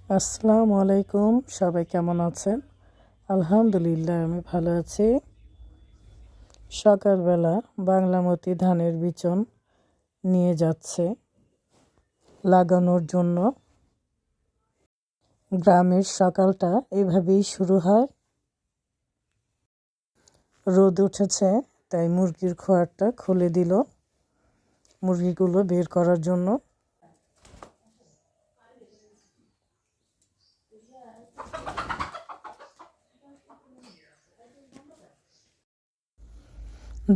আসসালামু আলাইকুম, সবাই কেমন আছেন? আলহামদুলিল্লাহ, আমি ভালো আছি। সকালবেলা বাংলামতি ধানের বিচন নিয়ে যাচ্ছে লাগানোর জন্য। গ্রামের সকালটা এভাবেই শুরু হয়। রোদ উঠেছে, তাই মুরগির খোয়ারটা খুলে দিল মুরগিগুলো বের করার জন্য।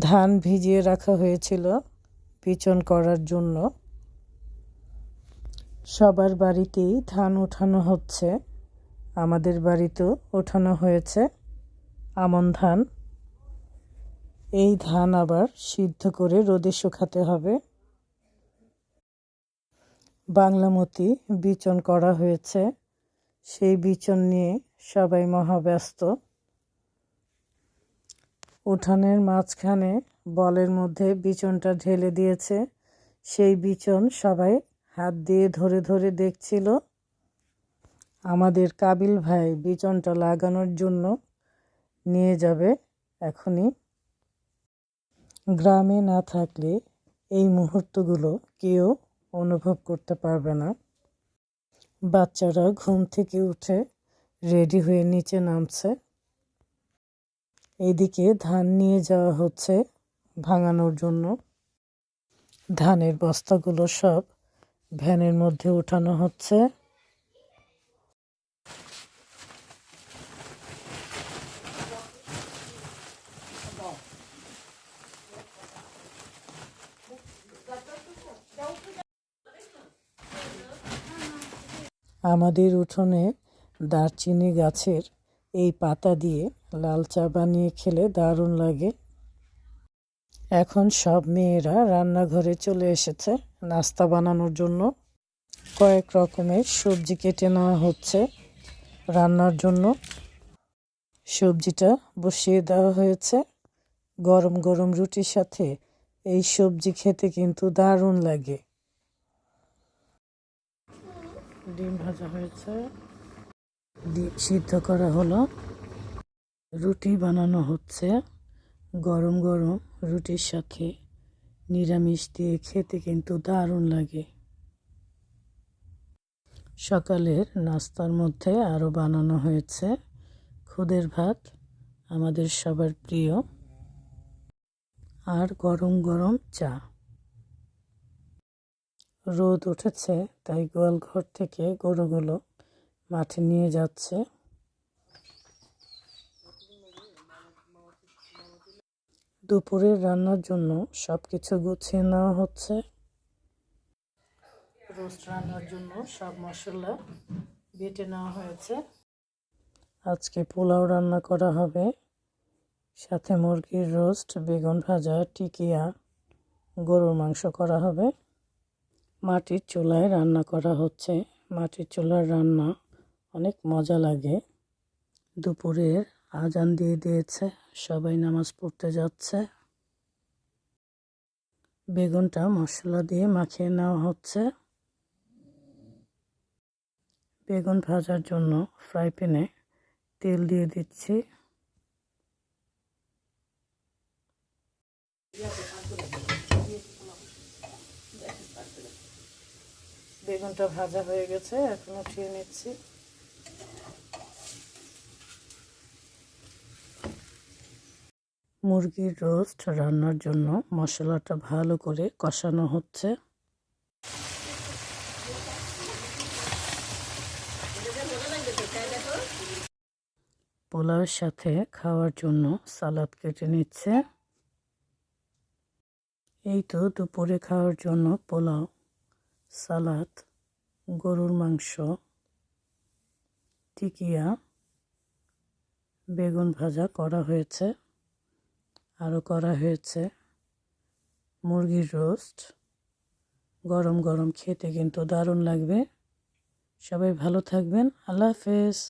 ধান ভিজিয়ে রাখা হয়েছিল বিচন করার জন্য। সবার বাড়িতেই ধান ওঠানো হচ্ছে, আমাদের বাড়িতেও ওঠানো হয়েছে আমন ধান। এই ধান আবার সিদ্ধ করে রোদে শুকাতে হবে। বাংলামতি বিচন করা হয়েছে, সেই বিচন নিয়ে সবাই মহাব্যস্ত। উঠানের মাঝখানে বলের মধ্যে বিচনটা ঢেলে দিয়েছে। সেই বিচন সবাই হাত দিয়ে ধরে ধরে দেখছিল। আমাদের কাবিল ভাই বিচনটা লাগানোর জন্য নিয়ে যাবে এখনই। গ্রামে না থাকলে এই মুহূর্তগুলো কেউ অনুভব করতে পারবে না। বাচ্চারা ঘুম থেকে উঠে রেডি হয়ে নিচে নামছে। এদিকে ধান নিয়ে যাওয়া হচ্ছে ভাঙানোর জন্য। ধানের বস্তাগুলো সব ভ্যানের মধ্যে উঠানো হচ্ছে। আমাদের উঠোনে দারচিনি গাছের এই পাতা দিয়ে লাল চা বানিয়ে খেলে দারুণ লাগে। এখন সব মেয়েরা রান্নাঘরে চলে এসেছে নাস্তা বানানোর জন্য। কয়েক রকমের সবজি কেটে নেওয়া হচ্ছে রান্নার জন্য। সবজিটা বসিয়ে দেওয়া হয়েছে। গরম গরম রুটির সাথে এই সবজি খেতে কিন্তু দারুণ লাগে। ডিম ভাজা হয়েছে, ডিম সিদ্ধ করা হলো, রুটি বানানো হচ্ছে। গরম গরম রুটির সাথে নিরামিষ দিয়ে খেতে কিন্তু দারুণ লাগে। সকালের নাস্তার মধ্যে আরও বানানো হয়েছে খুদের ভাত, আমাদের সবার প্রিয়, আর গরম গরম চা। রোদ উঠেছে, তাই গোয়ালঘর থেকে গরুগুলো মাঠে নিয়ে যাচ্ছে। দুপুরের রান্নার জন্য সব কিছু গুছিয়ে নেওয়া হচ্ছে। রোস্ট রান্নার জন্য সব মশলা বেটে নেওয়া হয়েছে। আজকে পোলাও রান্না করা হবে, সাথে মুরগির রোস্ট, বেগুন ভাজা, টিকিয়া, গরুর মাংস করা হবে। মাটির চুলায় রান্না করা হচ্ছে। মাটির চুলার রান্না অনেক মজা লাগে। দুপুরের আজান দিয়ে দিয়েছে, সবাই নামাজ পড়তে যাচ্ছে। বেগুনটা মশলা দিয়ে মাখিয়ে নেওয়া হচ্ছে। বেগুন ভাজার জন্য ফ্রাই প্যানে তেল দিয়ে দিচ্ছি। বেগুনটা ভাজা হয়ে গেছে, এখন উঠিয়ে নিচ্ছি। মুরগির রোস্ট রান্নার জন্য মশলাটা ভালো করে কষানো হচ্ছে। পোলাওয়ের সাথে খাওয়ার জন্য সালাদ কেটে নিচ্ছে। এই তো দুপুরে খাওয়ার জন্য পোলাও, সালাদ, গরুর মাংস, টিকিয়া, বেগুন ভাজা করা হয়েছে। আরও করা হয়েছে মুরগির রোস্ট। গরম গরম খেতে কিন্তু দারুণ লাগবে। সবাই ভালো থাকবেন। আল্লাহ হাফেজ।